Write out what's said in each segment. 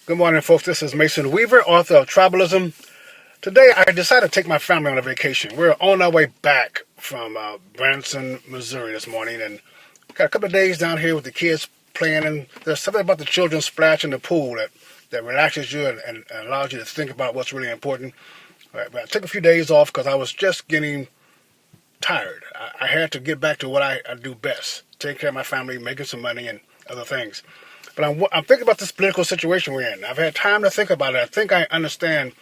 Good morning, folks. This is Mason Weaver, author of Tribalism. Today, I decided to take my family on a vacation. We're on our way back from Branson, Missouri this morning, and got a couple of days down here with the kids playing, and there's something about the children splash in the pool that relaxes you and allows you to think about what's really important. But I took a few days off because I was just getting tired. I had to get back to what I do best, take care of my family, making some money, and other things. But I'm thinking about this political situation we're in. I've had time to think about it. I think I understand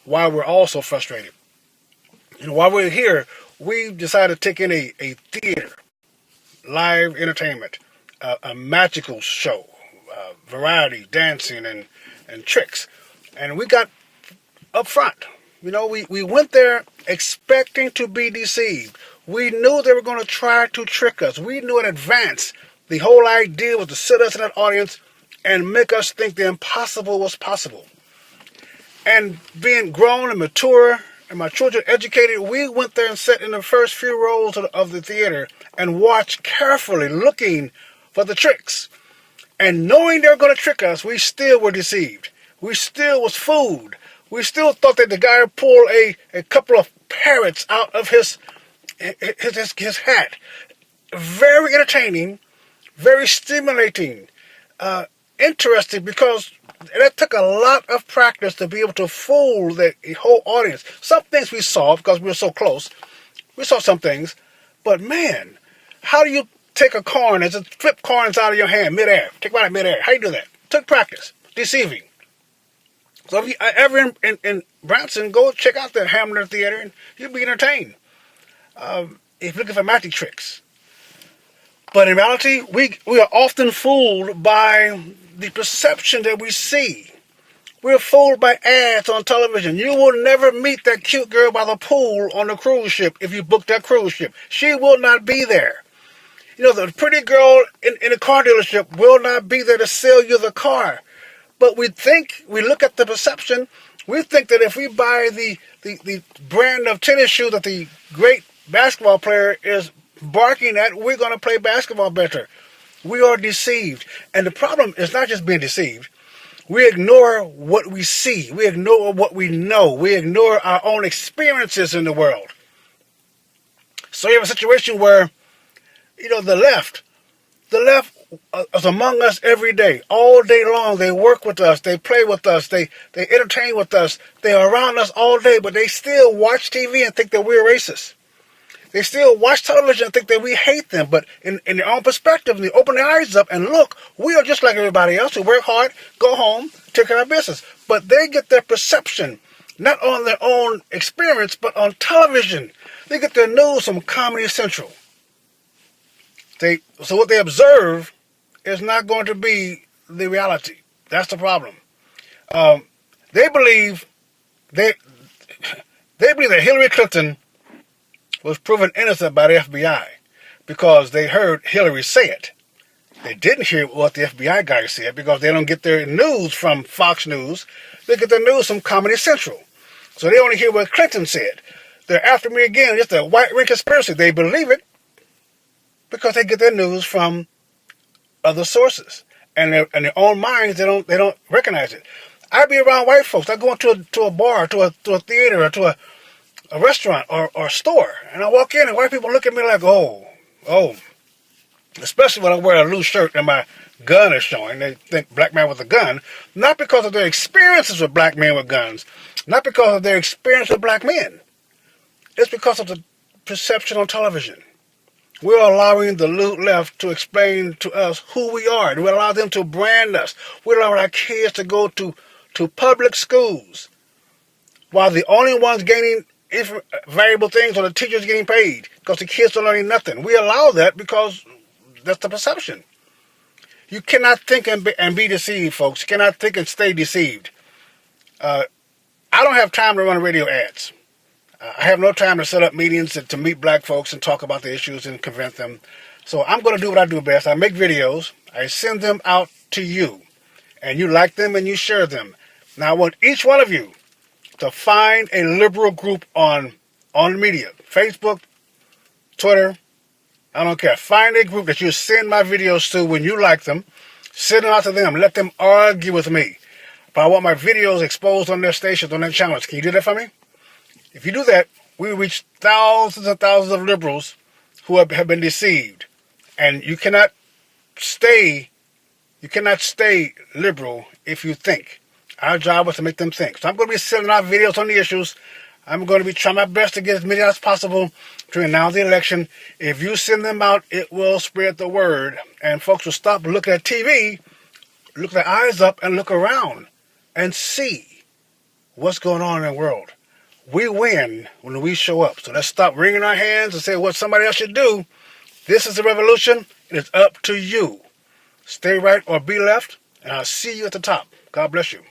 why we're all so frustrated. While we're here, we decided to take in a theater, live entertainment, a magical show, variety, dancing, and tricks. And we got up front. We went there expecting to be deceived. We knew they were going to try to trick us. We knew in advance the whole idea was to sit us in that audience and make us think the impossible was possible. And being grown and mature and my children educated, we went there and sat in the first few rows of the theater and watched carefully, looking for the tricks. And knowing they were going to trick us, we still were deceived. We still was fooled. We still thought that the guy pulled a couple of parrots out of his hat. Very entertaining, very stimulating, interesting, because that took a lot of practice to be able to fool the whole audience. Some things we saw because we were so close. We saw some things, but man, how do you take a coin and just flip coins out of your hand midair? Take one out midair. How do you do that? Took practice. Deceiving. So if you ever in Branson, go check out the Hamner Theater and you'll be entertained. If you're looking for magic tricks. But in reality, we are often fooled by the perception that we see. We're fooled by ads on television. You will never meet that cute girl by the pool on the cruise ship if you book that cruise ship. She will not be there. The pretty girl in a car dealership will not be there to sell you the car. But we look at the perception, we think that if we buy the brand of tennis shoe that the great basketball player is barking at, we're going to play basketball better. We are deceived. And the problem is not just being deceived. We ignore what we see. We ignore what we know. We ignore our own experiences in the world. So you have a situation where, the left is among us every day, all day long. They work with us. They play with us. They entertain with us. They're around us all day, but they still watch TV and think that we're racist. They still watch television and think that we hate them, but in their own perspective, they open their eyes up and look, we are just like everybody else. We work hard, go home, take care of our business. But they get their perception, not on their own experience, but on television. They get their news from Comedy Central. So what they observe is not going to be the reality. That's the problem. They believe that Hillary Clinton was proven innocent by the FBI because they heard Hillary say it. They didn't hear what the FBI guy said because they don't get their news from Fox News. They get their news from Comedy Central. So they only hear what Clinton said. They're after me again. It's a white ring conspiracy. They believe it because they get their news from other sources. And in their own minds, they don't recognize it. I be around white folks. I go into a bar, to a theater, or to a restaurant or a store, and I walk in and white people look at me like, oh, especially when I wear a loose shirt and my gun is showing. They think black man with a gun, not because of their experiences with black men with guns, not because of their experience with black men. It's because of the perception on television. We're allowing the left to explain to us who we are. We allow them to brand us. We allow our kids to go to public schools, while the only ones gaining valuable things are the teachers getting paid because the kids are learning nothing. We allow that because that's the perception. You cannot think and be deceived, folks. You cannot think and stay deceived. I don't have time to run radio ads. I have no time to set up meetings to meet black folks and talk about the issues and convince them. So I'm going to do what I do best. I make videos. I send them out to you. And you like them and you share them. Now I want each one of you to find a liberal group on media, Facebook, Twitter, I don't care. Find a group that you send my videos to when you like them. Send them out to them. Let them argue with me. but I want my videos exposed on their stations, on their channels. Can you do that for me? If you do that, we reach thousands and thousands of liberals who have been deceived. And you cannot stay liberal if you think. Our job is to make them think. So I'm going to be sending out videos on the issues. I'm going to be trying my best to get as many as possible to announce the election. If you send them out, it will spread the word. And folks will stop looking at TV, look their eyes up, and look around and see what's going on in the world. We win when we show up. So let's stop wringing our hands and say what somebody else should do. This is a revolution. It is up to you. Stay right or be left, and I'll see you at the top. God bless you.